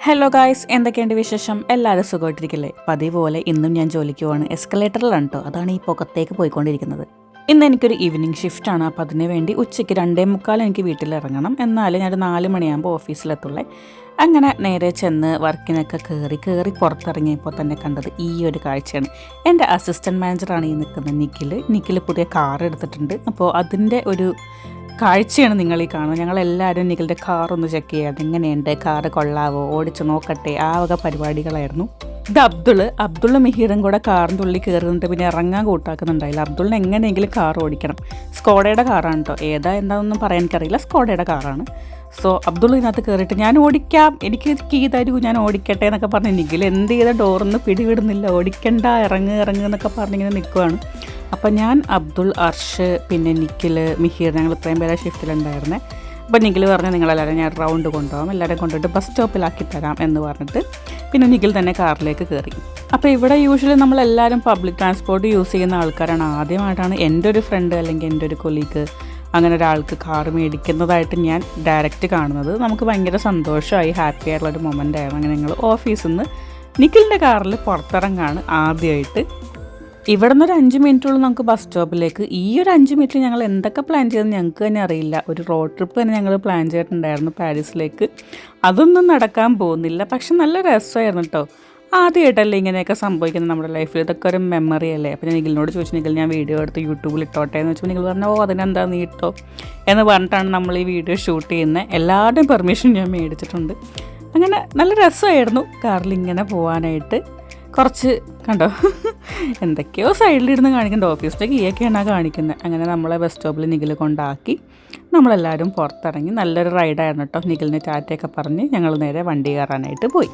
Hello guys, എന്തൊക്കെയുണ്ട് വിശേഷം? എല്ലാവരും സുഖമായിട്ടിരിക്കില്ലേ? പതിവ് പോലെ ഇന്നും ഞാൻ ജോലിക്ക് പോവാണ്. എസ്കലേറ്ററിലാണ് കേട്ടോ. അതാണ് ഈ പുറത്തേക്ക് പോയിക്കൊണ്ടിരിക്കുന്നത്. ഇന്ന് എനിക്കൊരു ഈവനിങ് ഷിഫ്റ്റാണ്. അപ്പോൾ അതിന് വേണ്ടി ഉച്ചയ്ക്ക് 2:45 എനിക്ക് വീട്ടിലിറങ്ങണം. എന്നാലും ഞാനൊരു 4 മണിയാകുമ്പോൾ ഓഫീസിലെത്തുള്ളേ. അങ്ങനെ നേരെ ചെന്ന് വർക്കിനൊക്കെ കയറി പുറത്തിറങ്ങിയപ്പോൾ തന്നെ കണ്ടത് ഈ ഒരു കാഴ്ചയാണ്. എൻ്റെ അസിസ്റ്റൻറ്റ് മാനേജറാണ് ഈ നിൽക്കുന്നത്, നിഖിൽ പുതിയ കാർ എടുത്തിട്ടുണ്ട്. അപ്പോൾ അതിൻ്റെ ഒരു കാഴ്ചയാണ് നിങ്ങൾ ഈ കാണുന്നത്. ഞങ്ങളെല്ലാവരും നിഖിലിൻ്റെ കാറൊന്ന് ചെക്ക് ചെയ്യാതെ എങ്ങനെയുണ്ട്, കാറ് കൊള്ളാവോ, ഓടിച്ച് നോക്കട്ടെ, ആ വക പരിപാടികളായിരുന്നു. ഇത് അബ്ദുൾ മിഹീറും കൂടെ കാറിൻ്റെ ഉള്ളിൽ കയറുന്നുണ്ട്. പിന്നെ ഇറങ്ങാൻ കൂട്ടാക്കുന്നുണ്ടായില്ല. അബ്ദുളിന് എങ്ങനെയെങ്കിലും കാർ ഓടിക്കണം. സ്കോഡയുടെ കാറാണ് കേട്ടോ. എന്താണെന്നൊന്നും പറയാൻ എനിക്കറിയില്ല. സ്കോഡയുടെ കാറാണ്. സോ അബ്ദുൾ ഇതിനകത്ത് കയറിയിട്ട് ഞാൻ ഓടിക്കാം, എനിക്ക് കീ തരൂ, ഞാൻ ഓടിക്കട്ടെ എന്നൊക്കെ പറഞ്ഞ് നിഖിൽ എന്ത് ചെയ്ത ഡോറിന്ന് പിടിവിടുന്നില്ല. ഓടിക്കണ്ട, ഇറങ്ങ് എന്നൊക്കെ പറഞ്ഞിങ്ങനെ നിൽക്കുവാണ്. അപ്പം ഞാൻ, അബ്ദുൾ, അർഷ്, പിന്നെ നിഖിൽ, മിഹീർ, ഞങ്ങൾ ഇത്രയും പേരെ ഷിഫ്റ്റിലുണ്ടായിരുന്നേ. അപ്പോൾ നിഖിൽ പറഞ്ഞ് നിങ്ങളെല്ലാവരും ഞാൻ റൗണ്ട് കൊണ്ടുപോകാം, എല്ലാവരും കൊണ്ടുപോയിട്ട് ബസ് സ്റ്റോപ്പിലാക്കി തരാം എന്ന് പറഞ്ഞിട്ട് പിന്നെ നിഖിൽ തന്നെ കാറിലേക്ക് കയറി. അപ്പോൾ ഇവിടെ യൂഷ്വലി നമ്മളെല്ലാവരും പബ്ലിക് ട്രാൻസ്പോർട്ട് യൂസ് ചെയ്യുന്ന ആൾക്കാരാണ്. ആദ്യമായിട്ടാണ് എൻ്റെ ഒരു ഫ്രണ്ട് അല്ലെങ്കിൽ എൻ്റെ ഒരു കൊളീഗ് അങ്ങനെ ഒരാൾക്ക് കാർ മേടിക്കുന്നതായിട്ട് ഞാൻ ഡയറക്റ്റ് കാണുന്നത്. നമുക്ക് ഭയങ്കര സന്തോഷമായി, ഹാപ്പി ആയിട്ടുള്ളൊരു മൊമെൻ്റ് ആയിരുന്നു. അങ്ങനെ ഞങ്ങൾ ഓഫീസിൽ നിന്ന് നിഖിലിൻ്റെ കാറിൽ പുറത്തിറങ്ങാണ് ആദ്യമായിട്ട്. ഇവിടെ നിന്നൊരു 5 മിനിറ്റുള്ള നമുക്ക് ബസ് സ്റ്റോപ്പിലേക്ക്. ഈ ഒരു 5 മിനിറ്റിൽ ഞങ്ങൾ എന്തൊക്കെ പ്ലാൻ ചെയ്തെന്ന് ഞങ്ങൾക്ക് തന്നെ അറിയില്ല. ഒരു റോഡ് ട്രിപ്പ് തന്നെ ഞങ്ങൾ പ്ലാൻ ചെയ്തിട്ടുണ്ടായിരുന്നു പാരീസിലേക്ക്. അതൊന്നും നടക്കാൻ പോകുന്നില്ല, പക്ഷെ നല്ല രസമായിരുന്നു കേട്ടോ. ആദ്യമായിട്ടല്ലേ ഇങ്ങനെയൊക്കെ സംഭവിക്കുന്നത് നമ്മുടെ ലൈഫിൽ. ഇതൊക്കെ ഒരു മെമ്മറി അല്ലേ. അപ്പോൾ ഞാൻ നിഖിലിനോട് ചോദിച്ചു, നിഖിൽ ഞാൻ വീഡിയോ എടുത്ത് യൂട്യൂബിൽ ഇട്ടോട്ടെ എന്ന് വെച്ചാൽ നിഖിൽ പറഞ്ഞു, അതിനെന്താ നീ ഇട്ടോ എന്ന് പറഞ്ഞിട്ടാണ് നമ്മൾ ഈ വീഡിയോ ഷൂട്ട് ചെയ്യുന്നത്. എല്ലാവരുടെയും പെർമിഷൻ ഞാൻ മേടിച്ചിട്ടുണ്ട്. അങ്ങനെ നല്ല രസമായിരുന്നു കാറിൽ ഇങ്ങനെ പോകാനായിട്ട്. കുറച്ച് കണ്ടോ എന്തൊക്കെയോ സൈഡിലിരുന്ന് കാണിക്കുന്നുണ്ട്. ഓഫീസിൻ്റെ കീയൊക്കെയാണ് കാണിക്കുന്നത്. അങ്ങനെ നമ്മളെ ബസ് സ്റ്റോപ്പിൽ നിഖിൽ കൊണ്ടാക്കി നമ്മളെല്ലാവരും പുറത്തിറങ്ങി. നല്ലൊരു റൈഡായിരുന്നു കേട്ടോ. നിഖിലിന് ടാറ്റയൊക്കെ പറഞ്ഞ് ഞങ്ങൾ നേരെ വണ്ടി കയറാനായിട്ട് പോയി.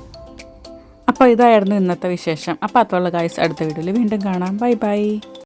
അപ്പോൾ ഇതായിരുന്നു ഇന്നത്തെ വിശേഷം. അപ്പോൾ അതുള്ള ഗായ്സ്, അടുത്ത വീഡിയോയിൽ വീണ്ടും കാണാം. ബൈ.